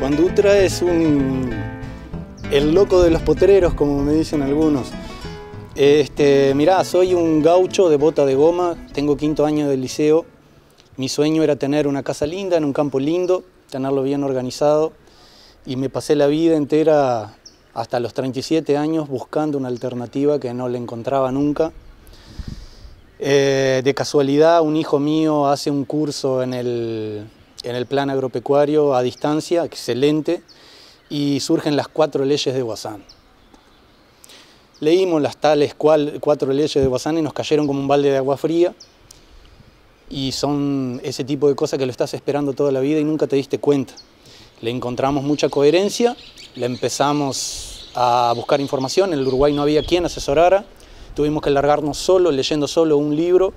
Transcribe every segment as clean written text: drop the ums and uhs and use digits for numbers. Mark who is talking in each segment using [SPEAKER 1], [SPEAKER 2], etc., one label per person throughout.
[SPEAKER 1] Juan Dutra es el loco de los potreros, como me dicen algunos. Mirá, soy un gaucho de bota de goma, tengo 5º año del liceo. Mi sueño era tener una casa linda, en un campo lindo, tenerlo bien organizado. Y me pasé la vida entera, hasta los 37 años, buscando una alternativa que no la encontraba nunca. De casualidad, un hijo mío hace un curso en el plan agropecuario a distancia, excelente, y surgen las 4 leyes de Bazán. Leímos las tales 4 leyes de Bazán y nos cayeron como un balde de agua fría, y son ese tipo de cosas que lo estás esperando toda la vida y nunca te diste cuenta. Le encontramos mucha coherencia, le empezamos a buscar información, en el Uruguay no había quien asesorara, tuvimos que largarnos solo, leyendo solo un libro.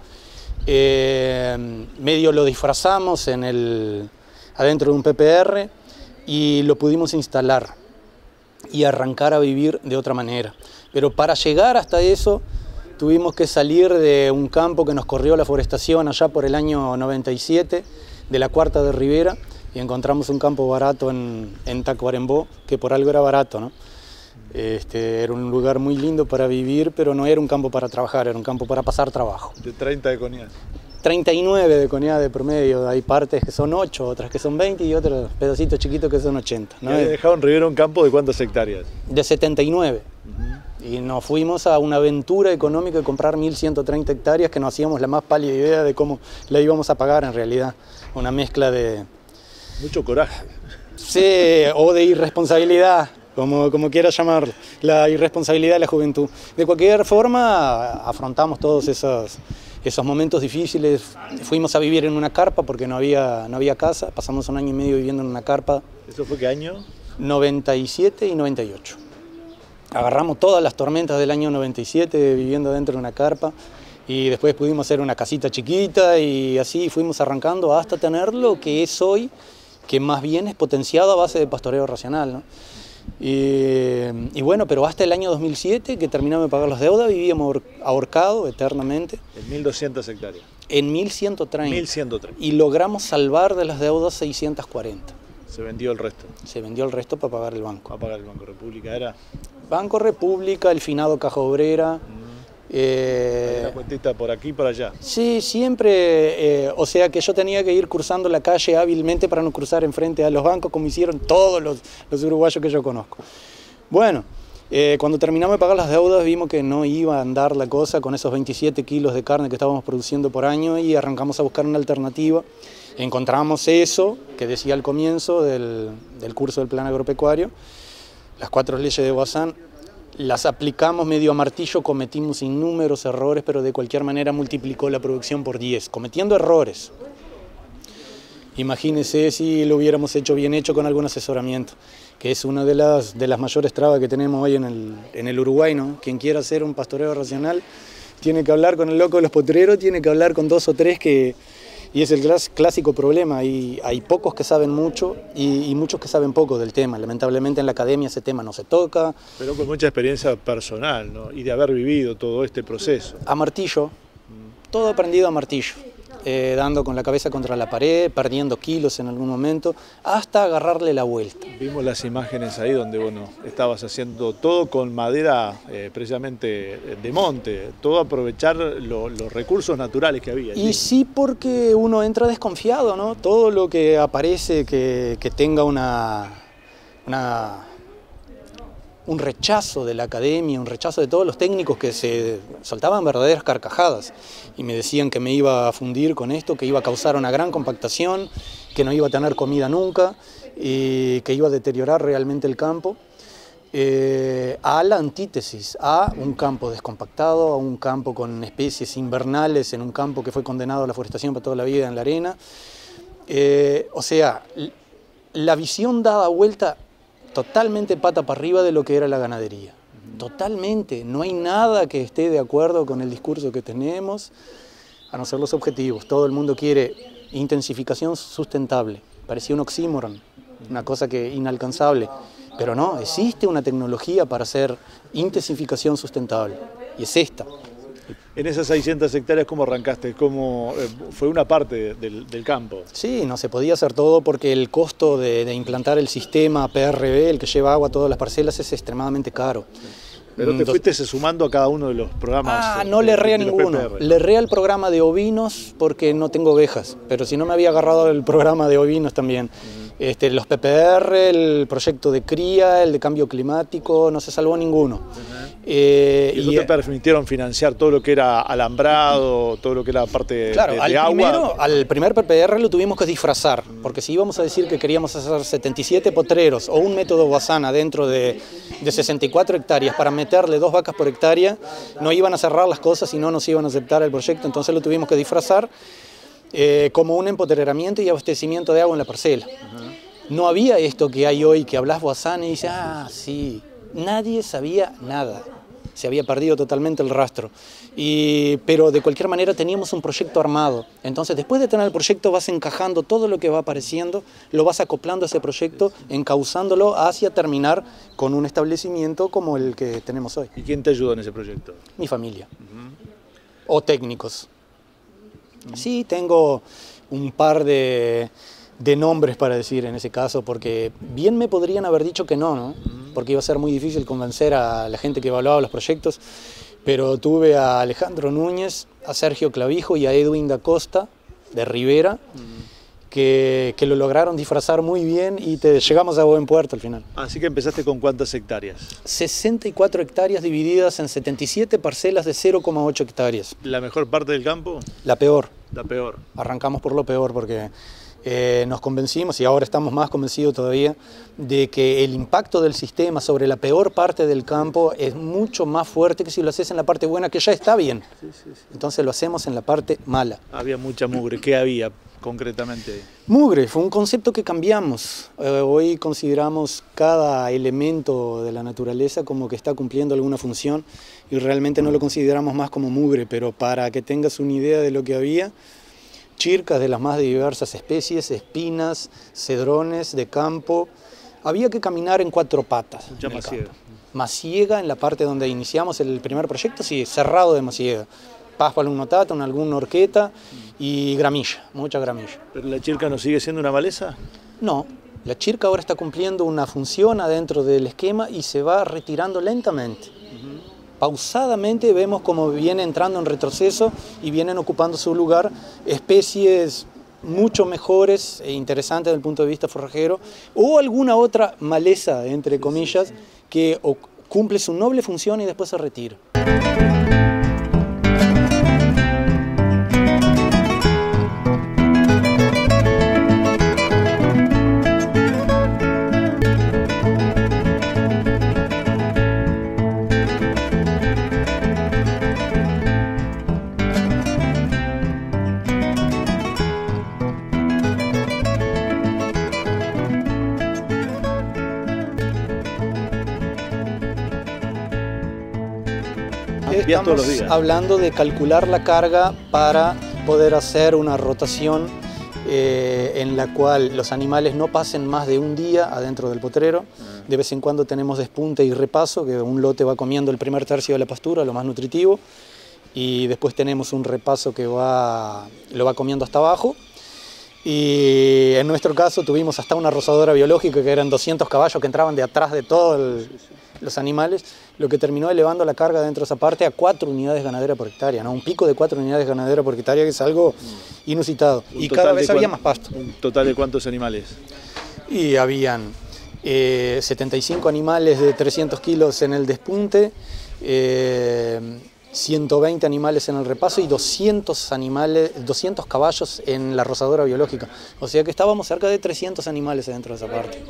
[SPEAKER 1] Medio lo disfrazamos adentro de un PPR y lo pudimos instalar y arrancar a vivir de otra manera. Pero para llegar hasta eso tuvimos que salir de un campo que nos corrió la forestación allá por el año 97, de la Cuarta de Rivera, y encontramos un campo barato en Tacuarembó, que por algo era barato, ¿no? Era un lugar muy lindo para vivir, pero no era un campo para trabajar, era un campo para pasar trabajo.
[SPEAKER 2] ¿De 30 de CONIAD?
[SPEAKER 1] 39 de CONIAD de promedio, hay partes que son 8, otras que son 20 y otros pedacitos chiquitos que son 80. ¿No?
[SPEAKER 2] ¿Y había dejado en Rivera un campo de cuántas hectáreas?
[SPEAKER 1] De 79. Y nos fuimos a una aventura económica de comprar 1130 hectáreas que no hacíamos la más pálida idea de cómo la íbamos a pagar en realidad. Una mezcla de...
[SPEAKER 2] Mucho coraje.
[SPEAKER 1] Sí, o de irresponsabilidad. Como quieras llamarlo, la irresponsabilidad de la juventud. De cualquier forma, afrontamos todos esos momentos difíciles. Fuimos a vivir en una carpa porque no había casa, pasamos 1 año y medio viviendo en una carpa.
[SPEAKER 2] ¿Eso fue qué año?
[SPEAKER 1] 97 y 98. Agarramos todas las tormentas del año 97 viviendo dentro de una carpa y después pudimos hacer una casita chiquita y así fuimos arrancando hasta tener lo que es hoy, que más bien es potenciado a base de pastoreo racional, ¿no? Y bueno, pero hasta el año 2007, que terminamos de pagar las deudas, vivíamos ahorcado eternamente.
[SPEAKER 2] En 1200 hectáreas.
[SPEAKER 1] En 1130.
[SPEAKER 2] 1130.
[SPEAKER 1] Y logramos salvar de las deudas 640.
[SPEAKER 2] ¿Se vendió el resto?
[SPEAKER 1] Se vendió el resto para pagar el banco.
[SPEAKER 2] ¿Para pagar el Banco República era?
[SPEAKER 1] Banco República, el finado Caja Obrera.
[SPEAKER 2] Una cuentita por aquí y por allá.
[SPEAKER 1] Sí, siempre, o sea que yo tenía que ir cruzando la calle hábilmente para no cruzar enfrente a los bancos como hicieron todos los uruguayos que yo conozco. Bueno, cuando terminamos de pagar las deudas vimos que no iba a andar la cosa con esos 27 kilos de carne que estábamos produciendo por año y arrancamos a buscar una alternativa. Encontramos eso que decía al comienzo del curso del plan agropecuario, las 4 leyes de Bazán. Las aplicamos medio a martillo, cometimos innúmeros errores, pero de cualquier manera multiplicó la producción por 10, cometiendo errores. Imagínense si lo hubiéramos hecho bien hecho con algún asesoramiento, que es una de las mayores trabas que tenemos hoy en el Uruguay, ¿no? Quien quiera hacer un pastoreo racional tiene que hablar con el loco de los potreros, tiene que hablar con 2 o 3 y es el clásico problema. Hay pocos que saben mucho y muchos que saben poco del tema. Lamentablemente en la academia ese tema no se toca.
[SPEAKER 2] Pero con mucha experiencia personal, ¿no? Y de haber vivido todo este proceso.
[SPEAKER 1] A martillo, todo aprendido a martillo. Dando con la cabeza contra la pared, perdiendo kilos en algún momento, hasta agarrarle la vuelta.
[SPEAKER 2] Vimos las imágenes ahí donde bueno, estabas haciendo todo con madera precisamente de monte, todo aprovechar los recursos naturales que había.
[SPEAKER 1] Y sí, porque uno entra desconfiado, ¿no? Todo lo que aparece que tenga un rechazo de la academia, un rechazo de todos los técnicos que se soltaban verdaderas carcajadas y me decían que me iba a fundir con esto, que iba a causar una gran compactación, que no iba a tener comida nunca y que iba a deteriorar realmente el campo. a la antítesis, a un campo descompactado, a un campo con especies invernales, en un campo que fue condenado a la forestación para toda la vida en la arena. O sea, la visión daba vuelta totalmente pata para arriba de lo que era la ganadería. Totalmente, no hay nada que esté de acuerdo con el discurso que tenemos, a no ser los objetivos. Todo el mundo quiere intensificación sustentable, parecía un oxímoron, una cosa que inalcanzable, pero no, existe una tecnología para hacer intensificación sustentable, y es esta.
[SPEAKER 2] En esas 600 hectáreas, ¿cómo arrancaste? ¿Cómo, fue una parte del campo?
[SPEAKER 1] Sí, no se podía hacer todo porque el costo de implantar el sistema PRB, el que lleva agua a todas las parcelas, es extremadamente caro.
[SPEAKER 2] Pero te fuiste sumando a cada uno de los programas.
[SPEAKER 1] No le erré a ninguno. Le erré al programa de ovinos porque no tengo ovejas, pero si no me había agarrado el programa de ovinos también. Los PPR, el proyecto de cría, el de cambio climático, no se salvó ninguno.
[SPEAKER 2] ¿Y eso te permitieron financiar todo lo que era alambrado, todo lo que era parte de agua?
[SPEAKER 1] Al primer PPR lo tuvimos que disfrazar, porque si íbamos a decir que queríamos hacer 77 potreros o un método Guasana dentro de 64 hectáreas para meterle 2 vacas por hectárea, no iban a cerrar las cosas y no nos iban a aceptar el proyecto, entonces lo tuvimos que disfrazar como un empoderamiento y abastecimiento de agua en la parcela. No había esto que hay hoy, que hablas Guasana y dices, sí, nadie sabía nada. Se había perdido totalmente el rastro. Pero de cualquier manera teníamos un proyecto armado. Entonces, después de tener el proyecto, vas encajando todo lo que va apareciendo, lo vas acoplando a ese proyecto, encauzándolo hacia terminar con un establecimiento como el que tenemos hoy.
[SPEAKER 2] ¿Y quién te ayudó en ese proyecto?
[SPEAKER 1] Mi familia. O técnicos. Sí, tengo un par de nombres para decir en ese caso, porque bien me podrían haber dicho que no, porque iba a ser muy difícil convencer a la gente que evaluaba los proyectos, pero tuve a Alejandro Núñez, a Sergio Clavijo y a Edwin da Costa, de Rivera, que lo lograron disfrazar muy bien y llegamos a buen puerto al final.
[SPEAKER 2] Así que empezaste con ¿cuántas hectáreas?
[SPEAKER 1] 64 hectáreas divididas en 77 parcelas de 0,8 hectáreas.
[SPEAKER 2] ¿La mejor parte del campo?
[SPEAKER 1] La peor.
[SPEAKER 2] La peor.
[SPEAKER 1] Arrancamos por lo peor porque nos convencimos, y ahora estamos más convencidos todavía, de que el impacto del sistema sobre la peor parte del campo es mucho más fuerte que si lo haces en la parte buena, que ya está bien. Entonces lo hacemos en la parte mala.
[SPEAKER 2] Había mucha mugre. ¿Qué había concretamente?
[SPEAKER 1] Mugre, fue un concepto que cambiamos. Hoy consideramos cada elemento de la naturaleza como que está cumpliendo alguna función y realmente no lo consideramos más como mugre, pero para que tengas una idea de lo que había, chircas de las más diversas especies, espinas, cedrones de campo. Había que caminar en 4 patas.
[SPEAKER 2] Mucha masiega.
[SPEAKER 1] Masiega en la parte donde iniciamos el primer proyecto, sí, cerrado de masiega. Paspalum notata, alguna horqueta y gramilla, mucha gramilla.
[SPEAKER 2] ¿Pero la chirca no sigue siendo una maleza?
[SPEAKER 1] No, la chirca ahora está cumpliendo una función adentro del esquema y se va retirando lentamente. Pausadamente vemos cómo viene entrando en retroceso y vienen ocupando su lugar especies mucho mejores e interesantes desde el punto de vista forrajero o alguna otra maleza, entre comillas, que cumple su noble función y después se retira. Estamos hablando de calcular la carga para poder hacer una rotación en la cual los animales no pasen más de un día adentro del potrero. De vez en cuando tenemos despunte y repaso, que un lote va comiendo el primer tercio de la pastura, lo más nutritivo, y después tenemos un repaso que lo va comiendo hasta abajo. Y en nuestro caso tuvimos hasta una rozadora biológica que eran 200 caballos que entraban de atrás de todos los animales, lo que terminó elevando la carga dentro de esa parte a 4 unidades ganaderas por hectárea, ¿no? Un pico de 4 unidades ganaderas por hectárea, que es algo inusitado. Y cada vez había más pasto.
[SPEAKER 2] ¿Un total de cuántos animales?
[SPEAKER 1] Y habían 75 animales de 300 kilos en el despunte, 120 animales en el repaso y 200 caballos en la rozadora biológica. O sea que estábamos cerca de 300 animales dentro de esa parte.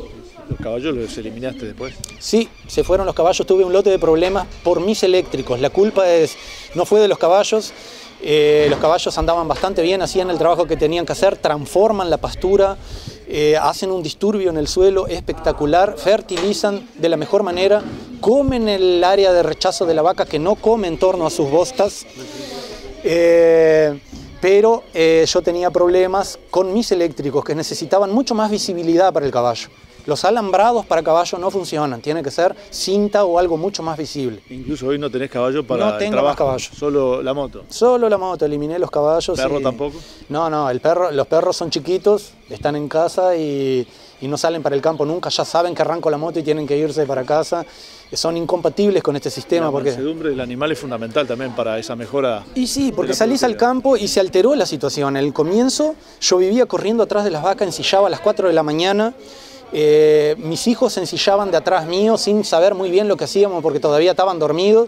[SPEAKER 2] ¿Los caballos los eliminaste después?
[SPEAKER 1] Sí, se fueron los caballos. Tuve un lote de problemas por mis eléctricos. La culpa no fue de los caballos. Los caballos andaban bastante bien, hacían el trabajo que tenían que hacer, transforman la pastura, hacen un disturbio en el suelo espectacular, fertilizan de la mejor manera, comen el área de rechazo de la vaca que no come en torno a sus bostas, pero yo tenía problemas con mis eléctricos que necesitaban mucho más visibilidad para el caballo. Los alambrados para caballo no funcionan, tiene que ser cinta o algo mucho más visible.
[SPEAKER 2] Incluso hoy no tenés caballo para
[SPEAKER 1] no tengo más caballo.
[SPEAKER 2] Solo la moto.
[SPEAKER 1] Solo la moto, eliminé los caballos.
[SPEAKER 2] ¿Perro tampoco?
[SPEAKER 1] No, los perros son chiquitos, están en casa y no salen para el campo nunca, ya saben que arranco la moto y tienen que irse para casa. Son incompatibles con este sistema.
[SPEAKER 2] La mansedumbre del animal es fundamental también para esa mejora.
[SPEAKER 1] Y sí, porque salís al campo y se alteró la situación. En el comienzo yo vivía corriendo atrás de las vacas, ensillaba a las 4 de la mañana. Mis hijos se ensillaban de atrás mío sin saber muy bien lo que hacíamos porque todavía estaban dormidos.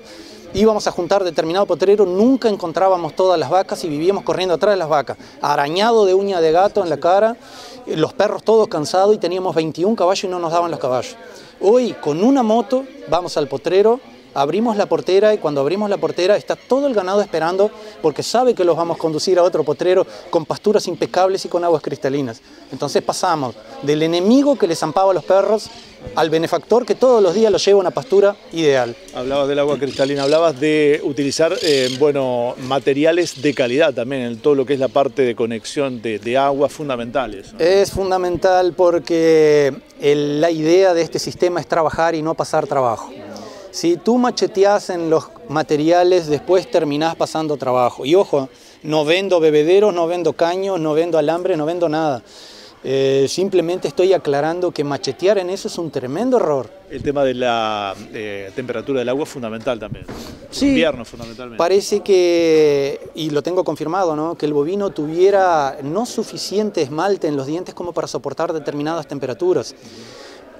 [SPEAKER 1] Íbamos a juntar determinado potrero, nunca encontrábamos todas las vacas y vivíamos corriendo atrás de las vacas, arañado de uña de gato en la cara, los perros todos cansados y teníamos 21 caballos y no nos daban los caballos. Hoy con una moto vamos al potrero, abrimos la portera y cuando abrimos la portera está todo el ganado esperando porque sabe que los vamos a conducir a otro potrero con pasturas impecables y con aguas cristalinas. Entonces pasamos del enemigo que les zampaba a los perros al benefactor que todos los días los lleva a una pastura ideal.
[SPEAKER 2] Hablabas del agua cristalina, hablabas de utilizar materiales de calidad también en todo lo que es la parte de conexión de aguas fundamentales, ¿no?
[SPEAKER 1] Es fundamental porque la idea de este sistema es trabajar y no pasar trabajo. Si tú macheteás en los materiales, después terminás pasando trabajo. Y ojo, no vendo bebederos, no vendo caños, no vendo alambre, no vendo nada. Simplemente estoy aclarando que machetear en eso es un tremendo error.
[SPEAKER 2] El tema de la temperatura del agua es fundamental también.
[SPEAKER 1] Sí,
[SPEAKER 2] invierno fundamentalmente.
[SPEAKER 1] Parece que, y lo tengo confirmado, ¿no?, que el bovino tuviera no suficiente esmalte en los dientes como para soportar determinadas temperaturas.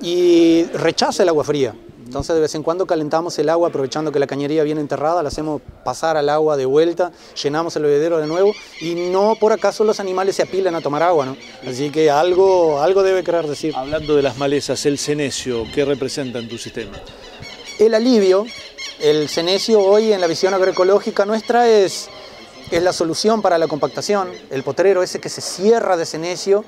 [SPEAKER 1] Y rechaza el agua fría. Entonces de vez en cuando calentamos el agua aprovechando que la cañería viene enterrada, la hacemos pasar al agua de vuelta, llenamos el bebedero de nuevo y no por acaso los animales se apilan a tomar agua, ¿no? Así que algo debe querer decir.
[SPEAKER 2] Hablando de las malezas, el senecio, ¿qué representa en tu sistema?
[SPEAKER 1] El alivio, el senecio hoy en la visión agroecológica nuestra es la solución para la compactación. El potrero ese que se cierra de senecio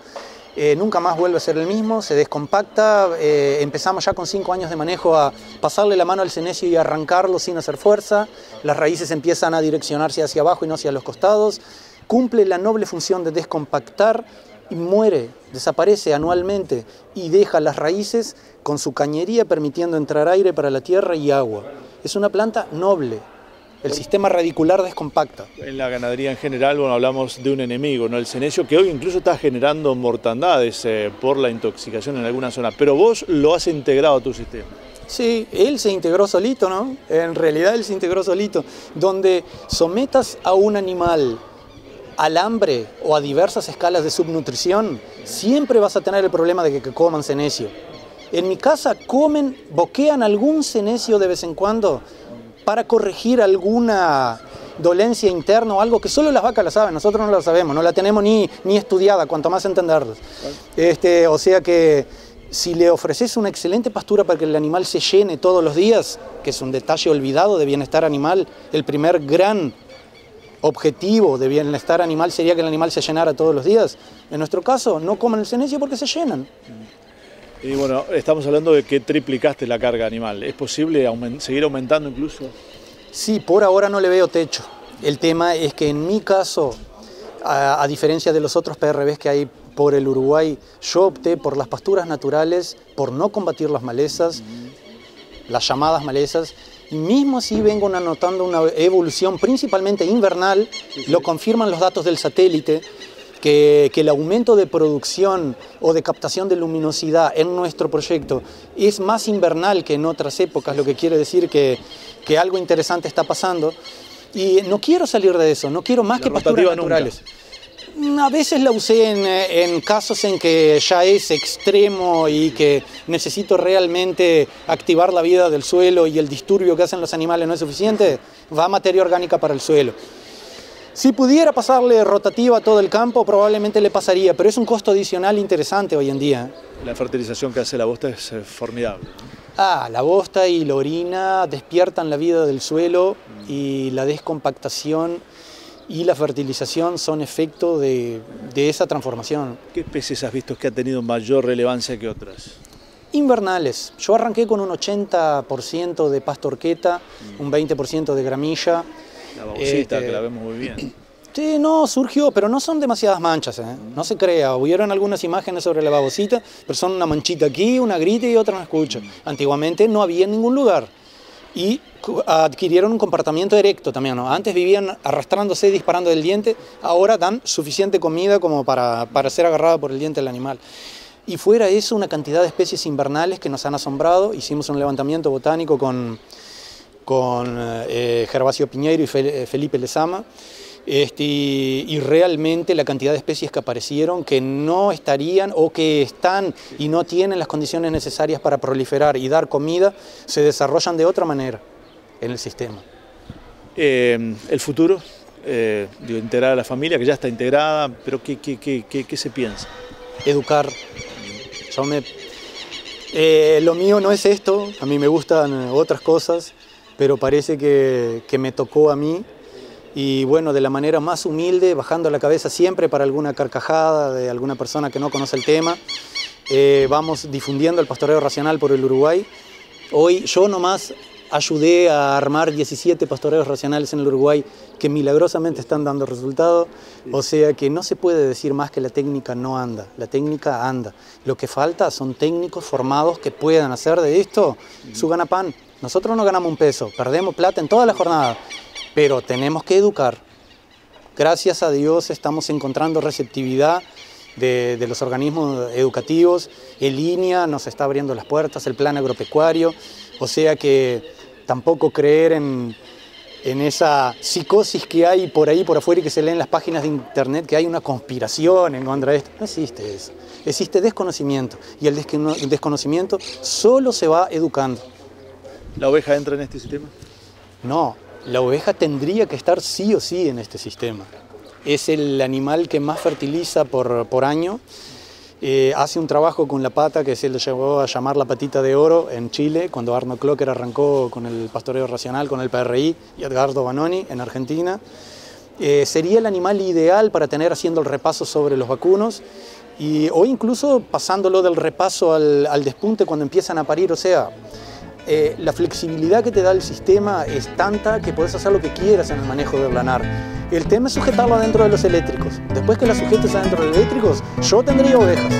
[SPEAKER 1] nunca más vuelve a ser el mismo, se descompacta. Empezamos ya con 5 años de manejo a pasarle la mano al senecio y arrancarlo sin hacer fuerza. Las raíces empiezan a direccionarse hacia abajo y no hacia los costados. Cumple la noble función de descompactar y muere, desaparece anualmente y deja las raíces con su cañería permitiendo entrar aire para la tierra y agua. Es una planta noble. El sistema radicular descompacta.
[SPEAKER 2] En la ganadería en general, bueno, hablamos de un enemigo, ¿no? El senecio, que hoy incluso está generando mortandades por la intoxicación en alguna zona, pero vos lo has integrado a tu sistema.
[SPEAKER 1] Sí, él se integró solito, ¿no? En realidad él se integró solito. Donde sometas a un animal al hambre o a diversas escalas de subnutrición, siempre vas a tener el problema de que coman senecio. En mi casa boquean algún senecio de vez en cuando, para corregir alguna dolencia interna o algo que solo las vacas la saben, nosotros no la sabemos, no la tenemos ni estudiada, cuanto más entenderlos. O sea que si le ofreces una excelente pastura para que el animal se llene todos los días, que es un detalle olvidado de bienestar animal, el primer gran objetivo de bienestar animal sería que el animal se llenara todos los días. En nuestro caso, no comen el senecio porque se llenan.
[SPEAKER 2] Y bueno, estamos hablando de que triplicaste la carga animal. ¿Es posible seguir aumentando incluso?
[SPEAKER 1] Sí, por ahora no le veo techo. El tema es que en mi caso, a diferencia de los otros PRBs que hay por el Uruguay, yo opté por las pasturas naturales, por no combatir las malezas, las llamadas malezas, y mismo así vengo anotando una evolución principalmente invernal, lo confirman los datos del satélite, que el aumento de producción o de captación de luminosidad en nuestro proyecto es más invernal que en otras épocas, lo que quiere decir que algo interesante está pasando. Y no quiero salir de eso, no quiero más que pasturas naturales. A veces la usé en casos en que ya es extremo y que necesito realmente activar la vida del suelo y el disturbio que hacen los animales no es suficiente, va materia orgánica para el suelo. Si pudiera pasarle rotativa a todo el campo, probablemente le pasaría, pero es un costo adicional interesante hoy en día.
[SPEAKER 2] La fertilización que hace la bosta es formidable, ¿no?
[SPEAKER 1] La bosta y la orina despiertan la vida del suelo y la descompactación y la fertilización son efecto de esa transformación.
[SPEAKER 2] ¿Qué especies has visto que han tenido mayor relevancia que otras?
[SPEAKER 1] Invernales. Yo arranqué con un 80% de pasto horqueta, un 20% de gramilla.
[SPEAKER 2] La babosita, que la vemos muy bien.
[SPEAKER 1] Sí, no, surgió, pero no son demasiadas manchas, no se crea. Hubieron algunas imágenes sobre la babosita, pero son una manchita aquí, una grita y otra no escucha. Antiguamente no había en ningún lugar. Y adquirieron un comportamiento erecto también, ¿no? Antes vivían arrastrándose, disparando del diente, ahora dan suficiente comida como para ser agarrada por el diente del animal. Y fuera de eso, una cantidad de especies invernales que nos han asombrado. Hicimos un levantamiento botánico con Gervasio Piñeiro y Felipe Lezama. Y realmente la cantidad de especies que aparecieron que no estarían o que están y no tienen las condiciones necesarias para proliferar y dar comida, se desarrollan de otra manera en el sistema.
[SPEAKER 2] El futuro, integrar a la familia, que ya está integrada, pero ¿qué se piensa?
[SPEAKER 1] Educar. Lo mío no es esto, a mí me gustan otras cosas, pero parece que me tocó a mí. Y bueno, de la manera más humilde, bajando la cabeza siempre para alguna carcajada de alguna persona que no conoce el tema, vamos difundiendo el pastoreo racional por el Uruguay. Hoy yo nomás ayudé a armar 17 pastoreos racionales en el Uruguay que milagrosamente están dando resultado, o sea que no se puede decir más que la técnica no anda, la técnica anda. Lo que falta son técnicos formados que puedan hacer de esto su ganapán. Nosotros no ganamos un peso, perdemos plata en toda la jornada, pero tenemos que educar. Gracias a Dios estamos encontrando receptividad de los organismos educativos. El INEA nos está abriendo las puertas, el plan agropecuario. O sea que tampoco creer en esa psicosis que hay por ahí, por afuera y que se lee en las páginas de internet, que hay una conspiración en contra de esto. No existe eso. Existe desconocimiento y el desconocimiento solo se va educando.
[SPEAKER 2] ¿La oveja entra en este sistema?
[SPEAKER 1] No. La oveja tendría que estar sí o sí en este sistema. Es el animal que más fertiliza por año. Hace un trabajo con la pata que se le llevó a llamar la patita de oro en Chile, cuando Arno Klocker arrancó con el pastoreo racional, con el PRI, y Edgardo Banoni en Argentina. Sería el animal ideal para tener haciendo el repaso sobre los vacunos, o incluso pasándolo del repaso al despunte cuando empiezan a parir. O sea, la flexibilidad que te da el sistema es tanta que puedes hacer lo que quieras en el manejo del lanar. El tema es sujetarlo adentro de los eléctricos. Después que la sujetes adentro de los eléctricos, yo tendría ovejas.